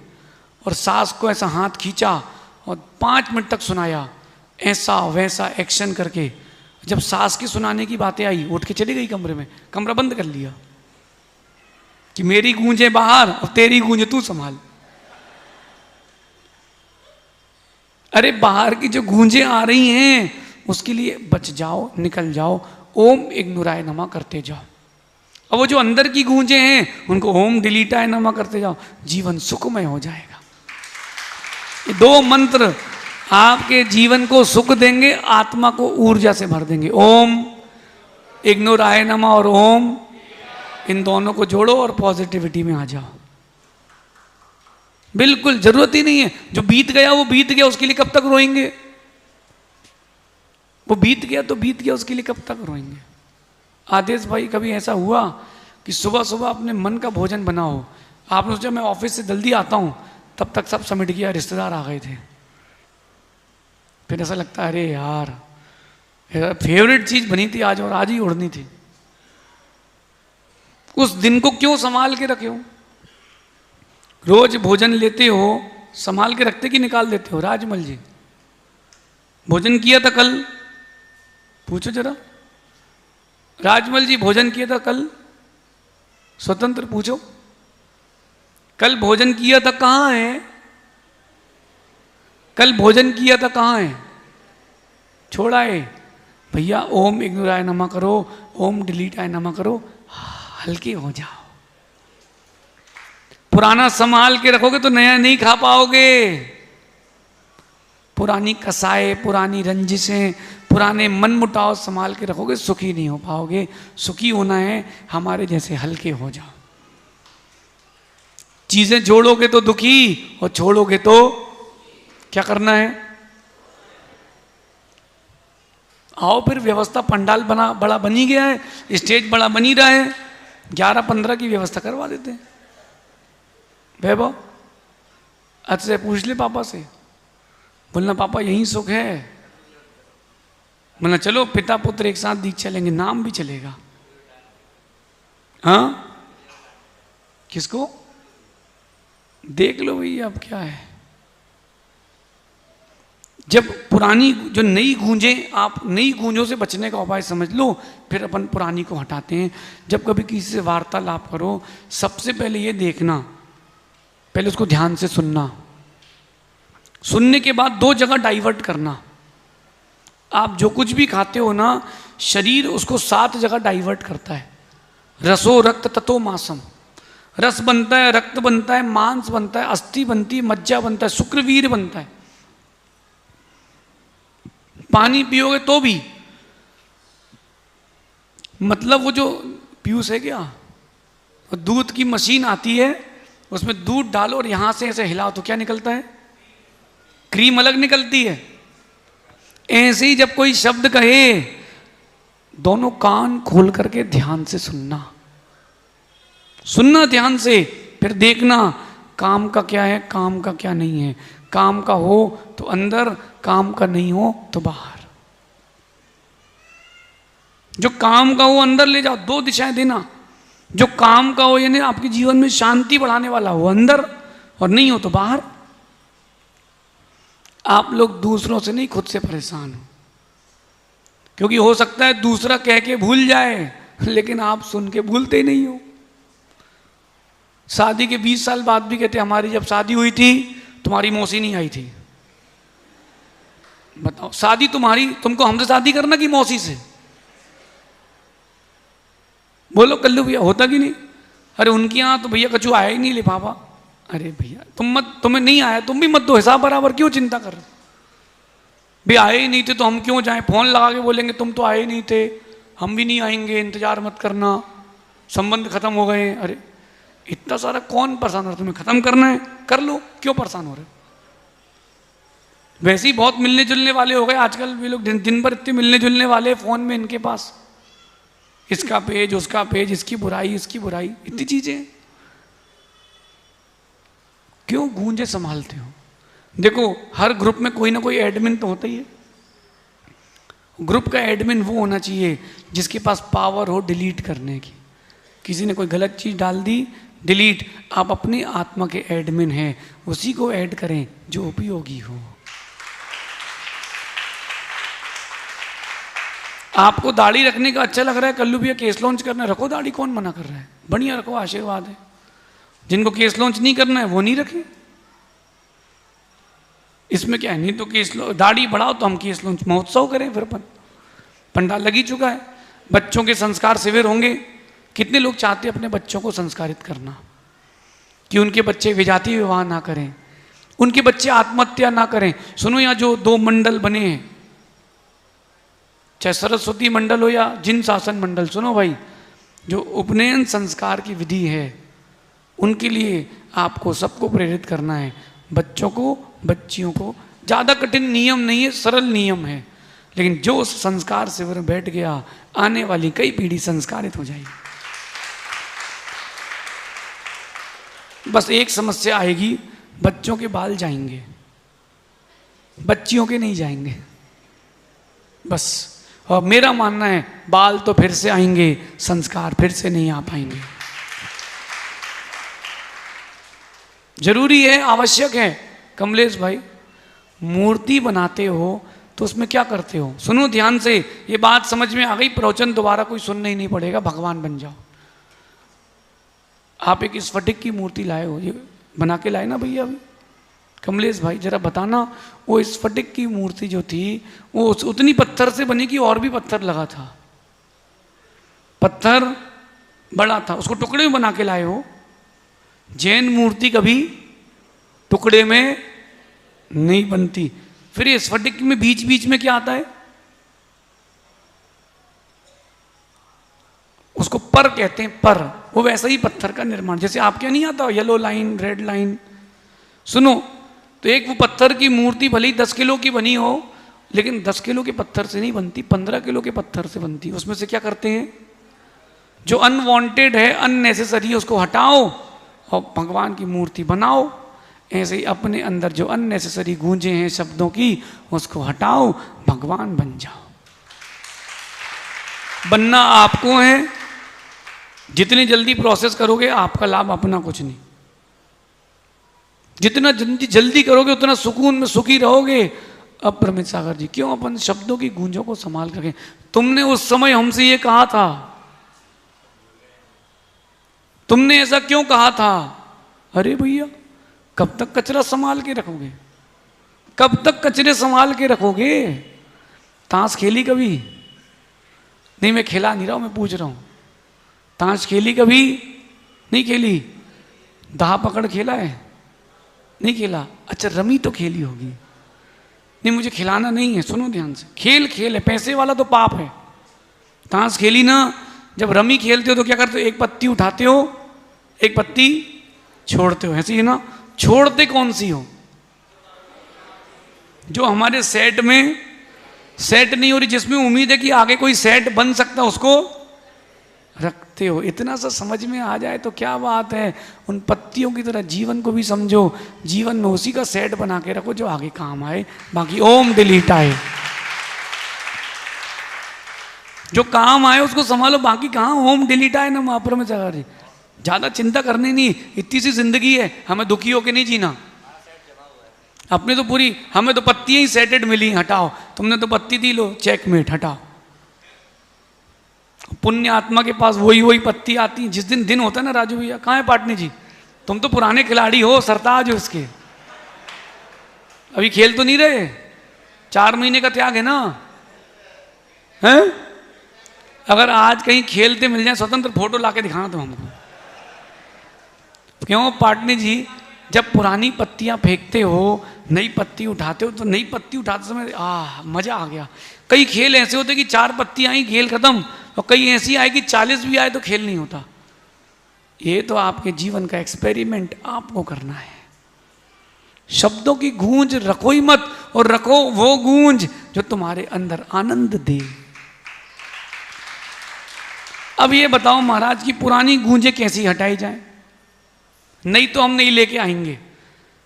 और सास को ऐसा हाथ खींचा और 5 मिनट तक सुनाया, ऐसा वैसा एक्शन करके। जब सास की सुनाने की बातें आई, उठ के चली गई कमरे में, कमरा बंद कर लिया कि मेरी गूंजे बाहर और तेरी गूंजे तू संभाल। अरे बाहर की जो गूंजें आ रही हैं उसके लिए बच जाओ, निकल जाओ, ओम इग्नुराय नमः करते जाओ। और वो जो अंदर की गूंजें हैं उनको ओम डिलीटाय नमः करते जाओ, जीवन सुखमय हो जाएगा। ये 2 मंत्र आपके जीवन को सुख देंगे, आत्मा को ऊर्जा से भर देंगे। ओम इग्नुराय नमः और ओम, इन दोनों को जोड़ो और पॉजिटिविटी में आ जाओ। बिल्कुल जरूरत ही नहीं है, जो बीत गया वो बीत गया, उसके लिए कब तक रोएंगे? वो बीत गया तो बीत गया, उसके लिए कब तक रोएंगे? आदेश भाई, कभी ऐसा हुआ कि सुबह सुबह अपने मन का भोजन बनाओ, आपने सोचा मैं ऑफिस से जल्दी आता हूं, तब तक सब समिट गया, रिश्तेदार आ गए थे, फिर ऐसा लगता है अरे यार फेवरेट चीज बनी थी आज और आज ही उड़नी थी। उस दिन को क्यों संभाल के रखे हो? रोज भोजन लेते हो, संभाल के रखते कि निकाल देते हो? राजमल जी, भोजन किया था कल? पूछो जरा। राजमल जी भोजन किया था कल? स्वतंत्र पूछो, कल भोजन किया था? कहाँ है? कल भोजन किया था कहाँ है? छोड़ा है भैया। ओम इग्नुराय नमः करो, ओम डिलीटाय नमः करो, हल्के हो जाओ। पुराना संभाल के रखोगे तो नया नहीं खा पाओगे। पुरानी कसाए, पुरानी रंजिशें, पुराने मन मुटाव संभाल के रखोगे, सुखी नहीं हो पाओगे। सुखी होना है हमारे जैसे हल्के हो जाओ। चीजें जोड़ोगे तो दुखी और छोड़ोगे तो क्या करना है? आओ फिर, व्यवस्था पंडाल बना बड़ा बनी गया है, स्टेज बड़ा बनी रहा है, 11-15 की व्यवस्था करवा देते हैं। वैभव आज से पूछ ले पापा से, बोलना पापा यही सुख है, बोलना चलो पिता पुत्र एक साथ दीक्षा लेंगे, नाम भी चलेगा। हाँ किसको? देख लो भैया अब क्या है। जब पुरानी जो नई गूंजें, आप नई गूंजों से बचने का उपाय समझ लो, फिर अपन पुरानी को हटाते हैं। जब कभी किसी से वार्तालाप करो, सबसे पहले ये देखना, पहले उसको ध्यान से सुनना, सुनने के बाद 2 जगह डाइवर्ट करना। आप जो कुछ भी खाते हो ना, शरीर उसको 7 जगह डाइवर्ट करता है। रसो रक्त ततो मांसम, रस बनता है, रक्त बनता है, मांस बनता है, अस्थि बनती है, मज्जा बनता है, शुक्रवीर बनता है। पानी पियोगे तो भी, मतलब वो जो पीयूष है क्या, दूध की मशीन आती है, उसमें दूध डालो और यहां से ऐसे हिलाओ तो क्या निकलता है? क्रीम अलग निकलती है। ऐसे ही जब कोई शब्द कहे, दोनों कान खोल करके ध्यान से सुनना, सुनना ध्यान से, फिर देखना काम का क्या है, काम का क्या नहीं है। काम का हो तो अंदर, काम का नहीं हो तो बाहर। जो काम का हो अंदर ले जाओ, 2 दिशाएं देना। जो काम का हो यानी आपके जीवन में शांति बढ़ाने वाला हो अंदर, और नहीं हो तो बाहर। आप लोग दूसरों से नहीं, खुद से परेशान हो, क्योंकि हो सकता है दूसरा कह के भूल जाए, लेकिन आप सुन के भूलते ही नहीं हो। शादी के 20 साल बाद भी कहते हमारी जब शादी हुई थी तुम्हारी मौसी नहीं आई थी। बताओ, शादी तुम्हारी, तुमको हमसे शादी करना कि मौसी से? बोलो कल्लू भैया, होता कि नहीं? अरे उनके यहाँ तो भैया कछु आया ही नहीं लिफाफा। अरे भैया तुम्हें नहीं आया, तुम भी मत दो, हिसाब बराबर क्यों चिंता कर रहे? भी आए ही नहीं थे तो हम क्यों जाएं? फोन लगा के बोलेंगे तुम तो आए ही नहीं थे, हम भी नहीं आएंगे, इंतजार मत करना, संबंध खत्म हो गए। अरे इतना सारा कौन परेशान हो रहा? तुम्हें खत्म करना है, कर लो, क्यों परेशान हो रहे? वैसे ही बहुत मिलने जुलने वाले हो गए आजकल भी लोग, दिन भर इतने मिलने जुलने वाले फोन में इनके पास, इसका पेज उसका पेज, इसकी बुराई इसकी बुराई, इतनी चीजें। क्यों गूंजे संभालते हो? देखो हर ग्रुप में कोई ना कोई एडमिन तो होता ही है। ग्रुप का एडमिन वो होना चाहिए जिसके पास पावर हो डिलीट करने की। किसी ने कोई गलत चीज डाल दी, डिलीट। आप अपनी आत्मा के एडमिन हैं, उसी को ऐड करें जो उपयोगी हो। आपको दाढ़ी रखने का अच्छा लग रहा है, कल्लू भैया केस लॉन्च करना है, रखो दाढ़ी, कौन मना कर रहा है? बढ़िया रखो, आशीर्वाद है। जिनको केस लॉन्च नहीं करना है वो नहीं रखें, इसमें क्या है? नहीं तो केस दाढ़ी बढ़ाओ तो हम केस लॉन्च महोत्सव करें, फिर पंडाल लगी चुका है। बच्चों के संस्कार शिविर होंगे। कितने लोग चाहते हैं अपने बच्चों को संस्कारित करना, कि उनके बच्चे विजातीय विवाह ना करें, उनके बच्चे आत्महत्या ना करें। सुनो, यहाँ जो 2 मंडल बने हैं, चाहे सरस्वती मंडल हो या जिन शासन मंडल, सुनो भाई, जो उपनयन संस्कार की विधि है उनके लिए आपको सबको प्रेरित करना है, बच्चों को बच्चियों को। ज़्यादा कठिन नियम नहीं है, सरल नियम है, लेकिन जो उस संस्कार शिविर में बैठ गया, आने वाली कई पीढ़ी संस्कारित हो जाएगी। बस एक समस्या आएगी, बच्चों के बाल जाएंगे, बच्चियों के नहीं जाएंगे बस। और मेरा मानना है बाल तो फिर से आएंगे, संस्कार फिर से नहीं आ पाएंगे। जरूरी है, आवश्यक है। कमलेश भाई, मूर्ति बनाते हो तो उसमें क्या करते हो? सुनो ध्यान से, ये बात समझ में आ गई, प्रवचन दोबारा कोई सुनना ही नहीं पड़ेगा, भगवान बन जाओ। आप एक स्फटिक की मूर्ति लाए हो, ये बना के लाए ना भैया अभी? कमलेश भाई जरा बताना, वो स्फटिक की मूर्ति जो थी वो उतनी पत्थर से बनी कि और भी पत्थर लगा था? पत्थर बड़ा था, उसको टुकड़े में बना के लाए हो। जैन मूर्ति कभी टुकड़े में नहीं बनती। फिर ये स्फटिक में बीच बीच में क्या आता है? उसको पर कहते हैं, पर। वो वैसा ही पत्थर का निर्माण, जैसे आपके यहाँ नहीं आता येलो लाइन रेड लाइन। सुनो, तो एक वो पत्थर की मूर्ति भले ही 10 किलो की बनी हो, लेकिन 10 किलो के पत्थर से नहीं बनती, 15 किलो के पत्थर से बनती। उसमें से क्या करते हैं? जो अनवांटेड है, अननेसेसरी, उसको हटाओ और भगवान की मूर्ति बनाओ। ऐसे ही अपने अंदर जो अननेसेसरी गूंजे हैं शब्दों की, उसको हटाओ, भगवान बन जाओ। बनना आपको है। जितनी जल्दी प्रोसेस करोगे आपका लाभ, अपना कुछ नहीं। जितना जल्दी करोगे उतना सुकून में सुखी रहोगे। अब प्रमित सागर जी, क्यों अपन शब्दों की गूंजों को संभाल कर रखें? तुमने उस समय हमसे ये कहा था, तुमने ऐसा क्यों कहा था? अरे भैया, कब तक कचरा संभाल के रखोगे? कब तक कचरे संभाल के रखोगे? ताश खेली कभी? नहीं, मैं खिला नहीं रहा हूं, मैं पूछ रहा हूं। ताश खेली कभी? नहीं खेली। दाह पकड़ खेला है? नहीं खेला। अच्छा, रमी तो खेली होगी। नहीं, मुझे खिलाना नहीं है, सुनो ध्यान से। खेल खेल है, पैसे वाला तो पाप है। ताश खेली ना, जब रमी खेलते हो तो क्या करते हो? एक पत्ती उठाते हो, एक पत्ती छोड़ते हो, ऐसी है ना? छोड़ते कौन सी हो? जो हमारे सेट में सेट नहीं हो रही, जिसमें उम्मीद है कि आगे कोई सेट बन सकता, उसको रखते हो। इतना सा समझ में आ जाए तो क्या बात है। उन पत्तियों की तरह जीवन को भी समझो, जीवन में उसी का सेट बना के रखो जो आगे काम आए, बाकी ओम डिलीट आए। जो काम आए उसको संभालो, बाकी कहाँ ओम डिलीट आए ना महापुर में चला रही। ज्यादा चिंता करनी नहीं, इतनी सी जिंदगी है, हमें दुखी होके नहीं जीना। अपने तो पूरी, हमें तो पत्तियां ही सेटेड मिली, हटाओ। तुमने तो पत्ती दी, लो चेकमेट, हटाओ। पुण्य आत्मा के पास वही वही पत्ती आती है। जिस दिन दिन होता है ना राजू भैया, कहाँ है पाटनी जी? तुम तो पुराने खिलाड़ी हो, सरताज हो उसके, अभी खेल तो नहीं रहे। 4 महीने का त्याग है ना, हैं? अगर आज कहीं खेलते मिल जाए स्वतंत्र, फोटो लाके दिखाना तो हमको। क्यों पाटनी जी, जब पुरानी पत्तियां फेंकते हो, नई पत्ती उठाते हो, तो नई पत्ती उठाते समय मजा आ गया। कई खेल ऐसे होते कि 4 पत्ती आई खेल खत्म, और कई ऐसी आए कि 40 भी आए तो खेल नहीं होता। ये तो आपके जीवन का एक्सपेरिमेंट आपको करना है। शब्दों की गूंज रखो ही मत, और रखो वो गूंज जो तुम्हारे अंदर आनंद दे। अब ये बताओ महाराज की पुरानी गूंजें कैसी हटाई जाए? नहीं तो हम नहीं लेके आएंगे।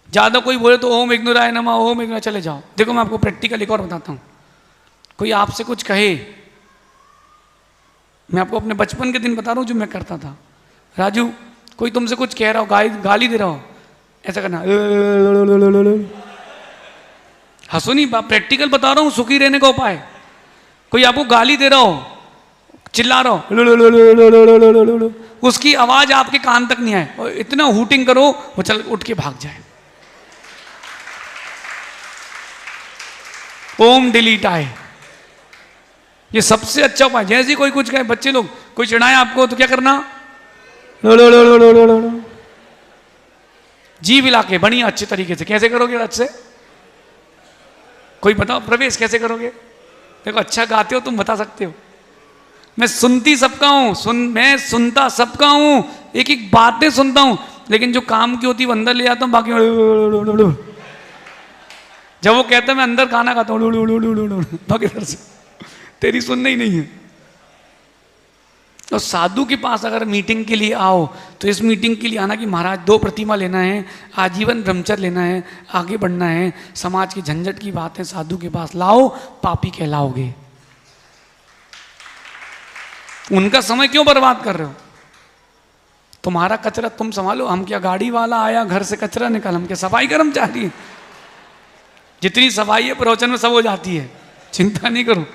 ज्यादा कोई बोले तो ओम विघ्नुराय नमः, ओम विघ्नुराय, चले जाओ। देखो मैं आपको प्रैक्टिकल एक और बताता हूं। कोई आपसे कुछ कहे, मैं आपको अपने बचपन के दिन बता रहा हूं जो मैं करता था। राजू, कोई तुमसे कुछ कह रहा हो, गाली दे रहा हो, ऐसा करना, हंसो नहीं, प्रैक्टिकल बता रहा हूं, सुखी रहने का उपाय। कोई आपको गाली दे रहा हो, चिल्ला रहा हो, उसकी आवाज आपके कान तक नहीं आए, और इतना हूटिंग करो वो चल उठ के भाग जाए। ओम डिलीट आए, ये सबसे अच्छा उपाय। जैसे कोई कुछ कहे, बच्चे लोग कोई चिढ़ाए आपको तो क्या करना, जीभ हिला के बढ़िया अच्छे तरीके से। कैसे करोगे अच्छे? कोई बताओ प्रवेश, कैसे करोगे? देखो अच्छा गाते हो तुम, बता सकते हो। मैं सुनती सबका हूं, मैं सुनता सबका हूं, एक एक बातें सुनता हूं, लेकिन जो काम की होती है वो अंदर ले जाता हूं। बाकी जब वो कहता है मैं अंदर खाना खाता हूं, बाकी इधर से तेरी सुनना ही नहीं है। तो साधु के पास अगर मीटिंग के लिए आओ तो इस मीटिंग के लिए आना कि महाराज 2 प्रतिमा लेना है, आजीवन ब्रह्मचर्य लेना है, आगे बढ़ना है, समाज की झंझट की बात है, साधु के पास लाओ, पापी कहलाओगे। उनका समय क्यों बर्बाद कर रहे हो? तुम्हारा कचरा तुम संभालो। हम क्या गाड़ी वाला आया घर से कचरा निकाल, हम क्या सफाई कर्मचारी? जितनी सफाई है प्रवचन में सब हो जाती है, चिंता नहीं करो।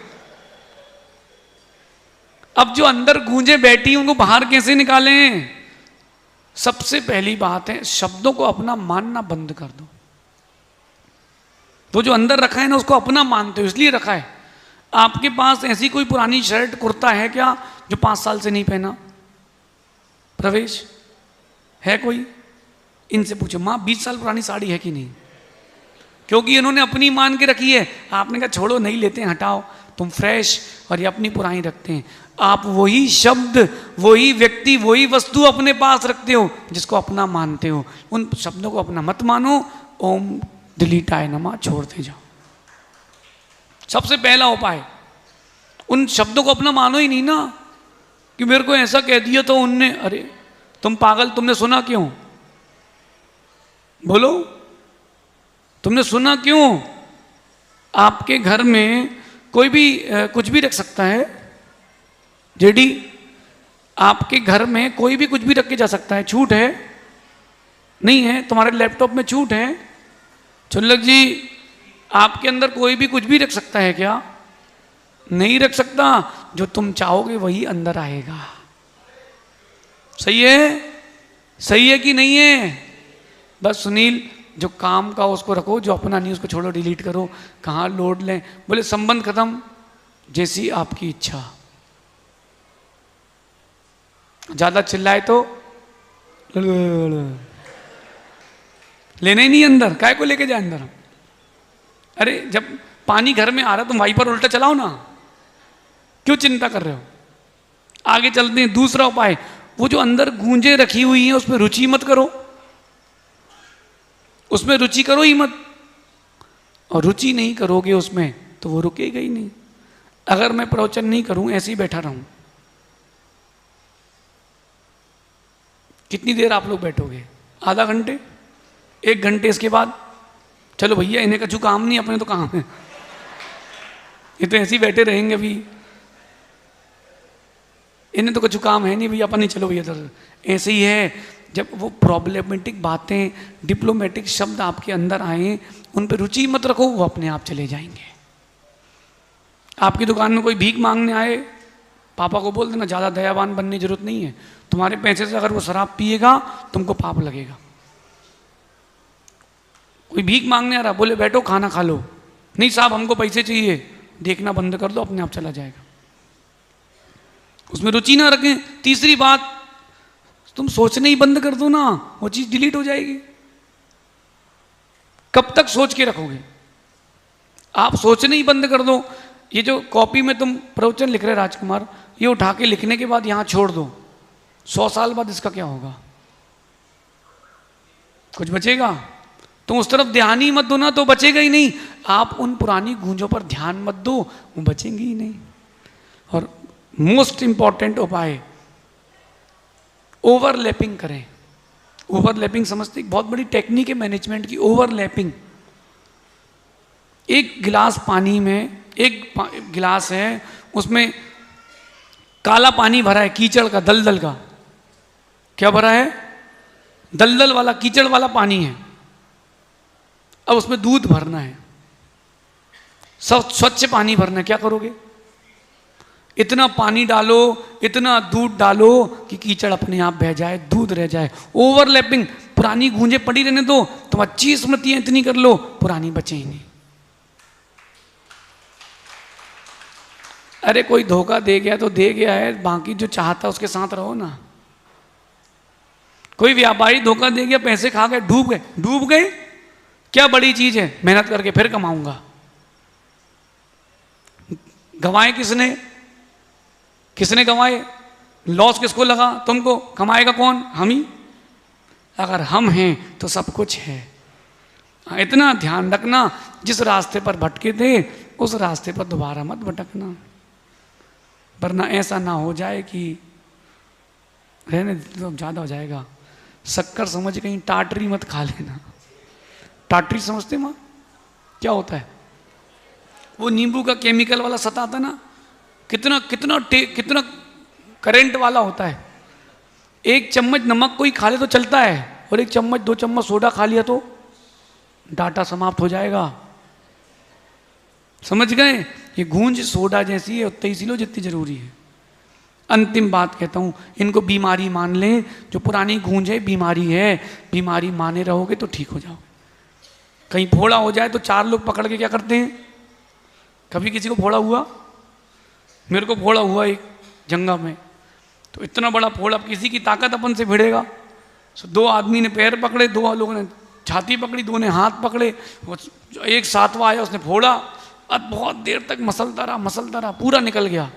अब जो अंदर गूंजे बैठी उनको बाहर कैसे निकालें? सबसे पहली बात है, शब्दों को अपना मानना बंद कर दो। तो जो अंदर रखा है ना उसको अपना मानते हो, इसलिए रखा है। आपके पास ऐसी कोई पुरानी शर्ट कुर्ता है क्या जो 5 साल से नहीं पहना? प्रवेश है कोई? इनसे पूछो, माँ 20 साल पुरानी साड़ी है कि नहीं? क्योंकि इन्होंने अपनी मान के रखी है। आपने कहा छोड़ो, नहीं लेते हैं, हटाओ, तुम फ्रेश, और ये अपनी पुरानी रखते हैं। आप वही शब्द, वही व्यक्ति, वही वस्तु अपने पास रखते हो जिसको अपना मानते हो। उन शब्दों को अपना मत मानो। ओम डिलीटाय नमः छोड़ते जाओ। सबसे पहला उपाय, उन शब्दों को अपना मानो ही नहीं ना कि मेरे को ऐसा कह दिया तो उनने, अरे तुम पागल, तुमने सुना क्यों? बोलो, तुमने सुना क्यों? आपके घर में कोई भी कुछ भी रख सकता है जेडी, आपके घर में कोई भी कुछ भी रख के जा सकता है। छूट है? नहीं है? तुम्हारे लैपटॉप में छूट है? चुल्लक जी आपके अंदर कोई भी कुछ भी रख सकता है क्या? नहीं रख सकता। जो तुम चाहोगे वही अंदर आएगा। सही है? सही है कि नहीं है? बस सुनील, जो काम का उसको रखो, जो अपना नहीं उसको छोड़ो, डिलीट करो। कहाँ लोड लें? बोले संबंध खत्म, जैसी आपकी इच्छा। ज्यादा चिल्लाए तो लेने ही नहीं अंदर, काय को लेके जाए अंदर? अरे जब पानी घर में आ रहा तुम वाइपर उल्टा चलाओ ना, क्यों चिंता कर रहे हो? आगे चलते हैं। दूसरा उपाय, वो जो अंदर गूंजे रखी हुई हैं उसमें रुचि मत करो, उसमें रुचि करो ही मत। और रुचि नहीं करोगे उसमें तो वो रुकेगा ही नहीं। अगर मैं प्रवचन नहीं करूं, ऐसे ही बैठा रहूं, कितनी देर आप लोग बैठोगे? आधा घंटे, 1 घंटे? इसके बाद चलो भैया, इन्हें कछु काम नहीं, अपने तो काम है, ये तो ऐसे ही बैठे रहेंगे। अभी इन्हें तो कछु काम है नहीं भैया, अपन नहीं, चलो भैया इधर। ऐसे ही है, जब वो प्रॉब्लमेटिक बातें, डिप्लोमेटिक शब्द आपके अंदर आए, उन पर रुचि मत रखो, वो अपने आप चले जाएंगे। आपकी दुकान में कोई भीख मांगने आए, पापा को बोल देना, ज़्यादा दयावान बनने की जरूरत नहीं है, तुम्हारे पैसे से अगर वो शराब पिएगा तुमको पाप लगेगा। कोई भीख मांगने आ रहा, बोले बैठो खाना खा लो, नहीं साहब हमको पैसे चाहिए, देखना बंद कर दो, अपने आप चला जाएगा। उसमें रुचि ना रखें। तीसरी बात, तुम सोचने ही बंद कर दो ना, वो चीज डिलीट हो जाएगी। कब तक सोच के रखोगे? आप सोचने ही बंद कर दो। ये जो कॉपी में तुम प्रवचन लिख रहे राजकुमार, ये उठा के लिखने के बाद यहां छोड़ दो, 100 साल बाद इसका क्या होगा? कुछ बचेगा? तुम उस तरफ ध्यान ही मत दो ना, तो बचेगा ही नहीं। आप उन पुरानी गूंजों पर ध्यान मत दो, वो बचेंगी ही नहीं। और मोस्ट इंपॉर्टेंट उपाय, ओवरलैपिंग करें। ओवरलैपिंग समझते, बहुत बड़ी टेक्निक है मैनेजमेंट की, ओवरलैपिंग। एक गिलास पानी में, एक गिलास है, उसमें काला पानी भरा है, कीचड़ का, दलदल का। क्या भरा है? दलदल वाला, कीचड़ वाला पानी है। अब उसमें दूध भरना है, सब स्वच्छ पानी भरना है। क्या करोगे? इतना पानी डालो, इतना दूध डालो कि कीचड़ अपने आप बह जाए, दूध रह जाए। ओवरलैपिंग, पुरानी गूंजें पड़ी रहने दो, तुम अच्छी स्मृतियां इतनी कर लो, पुरानी बचे ही नहीं। अरे कोई धोखा दे गया तो दे गया है, बाकी जो चाहता उसके साथ रहो ना। कोई व्यापारी धोखा दे गया, पैसे खा गए, डूब गए, डूब गए, क्या बड़ी चीज है? मेहनत करके फिर कमाऊंगा। गंवाए किसने? किसने गंवाए? लॉस किसको लगा? तुमको। कमाएगा कौन? हम ही। अगर हम हैं तो सब कुछ है। इतना ध्यान रखना, जिस रास्ते पर भटके थे उस रास्ते पर दोबारा मत भटकना, वरना ऐसा ना हो जाए कि रहने तो ज्यादा हो जाएगा। शक्कर समझ कहीं टाटरी मत खा लेना। टाटरी समझते माँ क्या होता है? वो नींबू का केमिकल वाला सताता ना, कितना कितना कितना करंट वाला होता है। एक चम्मच नमक कोई खा ले तो चलता है, और एक चम्मच 2 चम्मच सोडा खा लिया तो डाटा समाप्त हो जाएगा। समझ गए? ये गूंज सोडा जैसी है, उतनी सी लो जितनी जरूरी है। अंतिम बात कहता हूं, इनको बीमारी मान लें। जो पुरानी गूंज है बीमारी है, बीमारी माने रहोगे तो ठीक हो जाओगे। कहीं फोड़ा हो जाए तो 4 लोग पकड़ के क्या करते हैं? कभी किसी को फोड़ा हुआ? मेरे को फोड़ा हुआ एक जंगा में, तो इतना बड़ा फोड़ा, किसी की ताकत अपन से भिड़ेगा। 2 आदमी ने पैर पकड़े, 2 लोगों ने छाती पकड़ी, 2 ने हाथ पकड़े, एक सातवां आया उसने फोड़ा। अब बहुत देर तक मसलता रहा, पूरा निकल गया।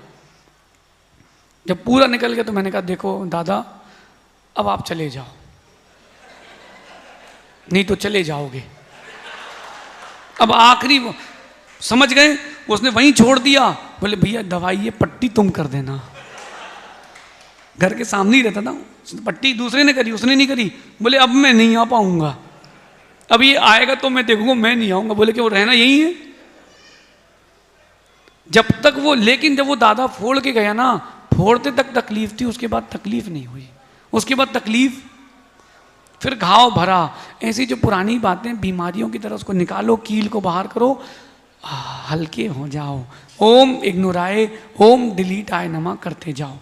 जब पूरा निकल गया तो मैंने कहा देखो दादा, अब आप चले जाओ, नहीं तो चले जाओगे। अब आखिरी, समझ गए? उसने वहीं छोड़ दिया। बोले भैया दवाई ये पट्टी तुम कर देना। घर के सामने ही रहता था, पट्टी दूसरे ने करी, उसने नहीं करी। बोले अब मैं नहीं आ पाऊंगा, अब ये आएगा तो मैं देखूंगा, मैं नहीं आऊंगा। बोले कि वो रहना यही है जब तक वो। लेकिन जब वो दादा फोड़ के गया ना, फोड़ते तक तकलीफ थी, उसके बाद तकलीफ नहीं हुई। उसके बाद तकलीफ फिर घाव भरा। ऐसी जो पुरानी बातें बीमारियों की तरह उसको निकालो, कील को बाहर करो, हल्के हो जाओ। ओम इग्नोराय, ओम डिलीट आय नमा करते जाओ।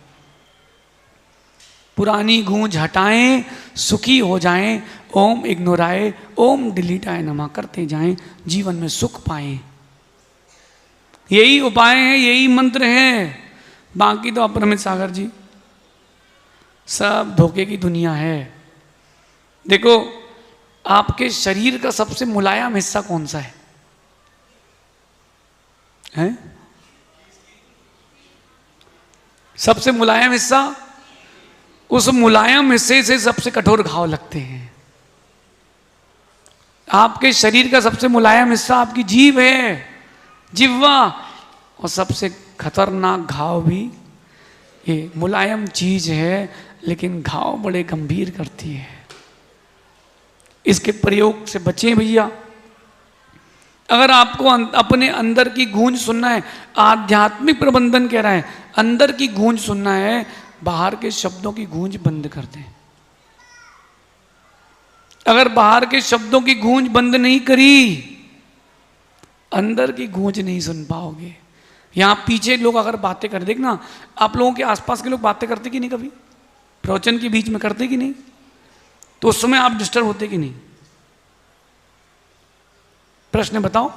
पुरानी गूंज हटाएं, सुखी हो जाएं। ओम इग्नोराय, ओम डिलीट आय नमा करते जाएं, जीवन में सुख पाएं। यही उपाय है, यही मंत्र है। बाकी तो अपरमित सागर जी सब धोखे की दुनिया है। देखो, आपके शरीर का सबसे मुलायम हिस्सा कौन सा है? हैं? सबसे मुलायम हिस्सा, उस मुलायम हिस्से से सबसे कठोर घाव लगते हैं। आपके शरीर का सबसे मुलायम हिस्सा आपकी जीभ है, जिह्वा। और सबसे खतरनाक घाव भी ये मुलायम चीज है, लेकिन घाव बड़े गंभीर करती है। इसके प्रयोग से बचें भैया। अगर आपको अपने अंदर की गूंज सुनना है, आध्यात्मिक प्रबंधन कह रहा है, अंदर की गूंज सुनना है, बाहर के शब्दों की गूंज बंद कर दें। अगर बाहर के शब्दों की गूंज बंद नहीं करी, अंदर की गूंज नहीं सुन पाओगे। यहां पीछे लोग अगर बातें कर, देखना आप लोगों के आसपास के लोग बातें करते कि नहीं, कभी प्रवचन के बीच में करते कि नहीं? तो उस समय आप डिस्टर्ब होते कि नहीं? प्रश्न बताओ,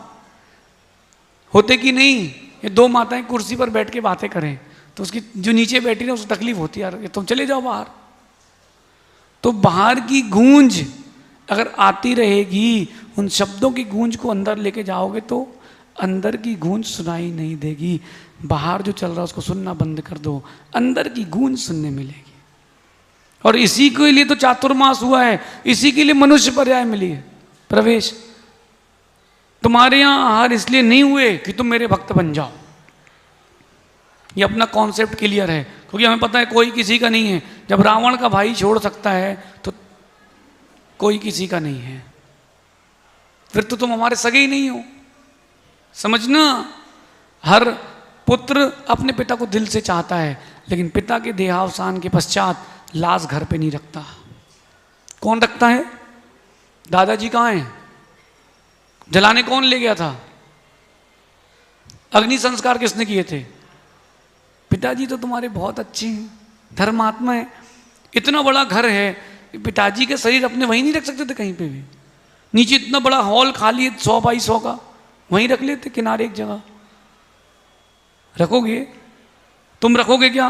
होते कि नहीं? ये दो माताएं कुर्सी पर बैठ के बातें करें तो उसकी जो नीचे बैठी है उसको तकलीफ होती है, यार तुम चले जाओ बाहर। तो बाहर की गूंज अगर आती रहेगी, उन शब्दों की गूंज को अंदर लेके जाओगे तो अंदर की गूंज सुनाई नहीं देगी। बाहर जो चल रहा है उसको सुनना बंद कर दो, अंदर की गूंज सुनने मिलेगी। और इसी के लिए तो चातुर्मास हुआ है, इसी के लिए मनुष्य पर्याय मिली है, प्रवेश। तुम्हारे यहां आहार इसलिए नहीं हुए कि तुम मेरे भक्त बन जाओ। ये अपना कॉन्सेप्ट क्लियर है, क्योंकि हमें पता है कोई किसी का नहीं है। जब रावण का भाई छोड़ सकता है तो कोई किसी का नहीं है, फिर तो तुम हमारे सगे ही नहीं हो। समझना, हर पुत्र अपने पिता को दिल से चाहता है, लेकिन पिता के देहावसान के पश्चात लाश घर पे नहीं रखता। कौन रखता है? दादाजी कहाँ हैं? जलाने कौन ले गया था? अग्नि संस्कार किसने किए थे? पिताजी तो तुम्हारे बहुत अच्छे हैं, धर्मात्मा है। इतना बड़ा घर है, पिताजी के शरीर अपने वहीं नहीं रख सकते थे कहीं पे भी? नीचे इतना बड़ा हॉल खाली है 100 बाई 100 का, वहीं रख लेते किनारे एक जगह। रखोगे? तुम रखोगे क्या?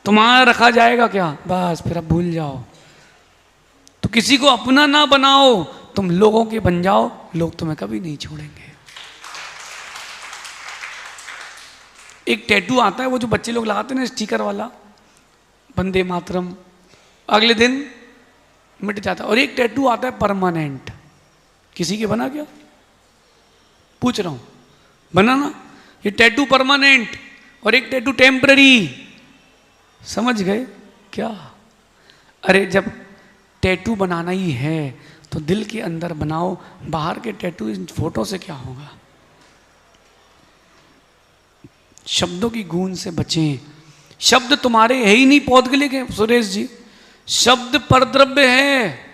तुम्हारा रखा जाएगा क्या? बस फिर अब भूल जाओ। तो किसी को अपना ना बनाओ, तुम लोगों के बन जाओ, लोग तुम्हें कभी नहीं छोड़ेंगे। एक टैटू आता है वो जो बच्चे लोग लगाते हैं ना, स्टिकर वाला, वंदे मातरम, अगले दिन मिट जाता है। और एक टैटू आता है परमानेंट। किसी के बना क्या? पूछ रहा हूं, बना ना? ये टैटू परमानेंट और एक टैटू टेम्पररी। समझ गए क्या? अरे जब टैटू बनाना ही है तो दिल के अंदर बनाओ, बाहर के टैटू इन फोटो से क्या होगा? शब्दों की गूंज से बचें। शब्द तुम्हारे है ही नहीं पौध के लिए सुरेश जी, शब्द परद्रव्य है।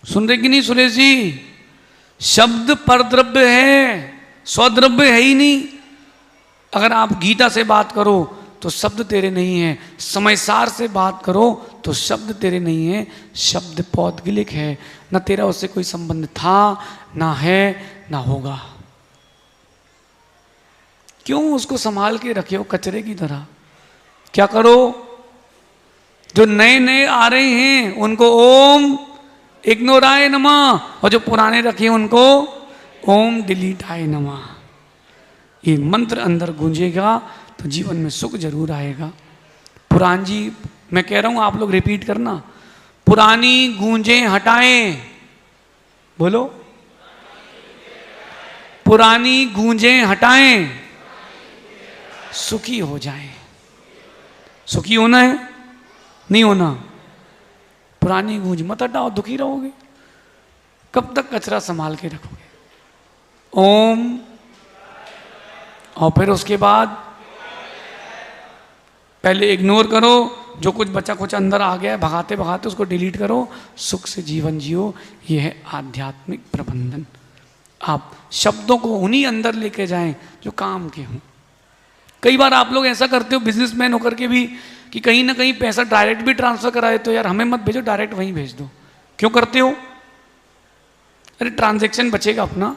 सुन रहे कि नहीं सुरेश जी? शब्द परद्रव्य है, स्वद्रव्य है ही नहीं। अगर आप गीता से बात करो तो शब्द तेरे नहीं है, समयसार से बात करो तो शब्द तेरे नहीं है, शब्द पौद्गलिक है। ना तेरा उससे कोई संबंध था, ना है, ना होगा। क्यों उसको संभाल के रखे हो कचरे की तरह? क्या करो? जो नए नए आ रहे हैं उनको ओम इग्नोराय नमः, और जो पुराने रखे उनको ओम डिलीटाय नमः। ये मंत्र अंदर गूंजेगा तो जीवन में सुख जरूर आएगा। पुराण जी, मैं कह रहा हूं आप लोग रिपीट करना, पुरानी गूंजें हटाएं। बोलो, पुरानी गूंजें हटाएं, सुखी हो जाएं। सुखी होना है, नहीं होना? पुरानी गूंज मत हटाओ, दुखी रहोगे। कब तक कचरा संभाल के रखोगे? ओम, और फिर उसके बाद पहले इग्नोर करो, जो कुछ बचा कुछ अंदर आ गया है, भगाते भगाते उसको डिलीट करो, सुख से जीवन जियो। ये है आध्यात्मिक प्रबंधन। आप शब्दों को उन्हीं अंदर लेके जाएं जो काम के हों। कई बार आप लोग ऐसा करते हो बिजनेसमैन होकर के भी कि कहीं ना कहीं पैसा डायरेक्ट भी ट्रांसफर कराए तो यार हमें मत भेजो, डायरेक्ट वहीं भेज दो। क्यों करते हो? अरे ट्रांजैक्शन बचेगा अपना।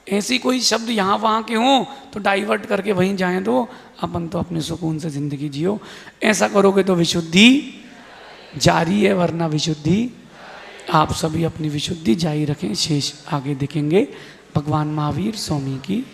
ऐसी कोई शब्द यहाँ वहाँ के हों तो डाइवर्ट करके वहीं जाएं दो, अपन तो अपने सुकून से जिंदगी जियो। ऐसा करोगे तो विशुद्धि जारी है, वरना विशुद्धि। आप सभी अपनी विशुद्धि जारी रखें, शेष आगे देखेंगे। भगवान महावीर स्वामी की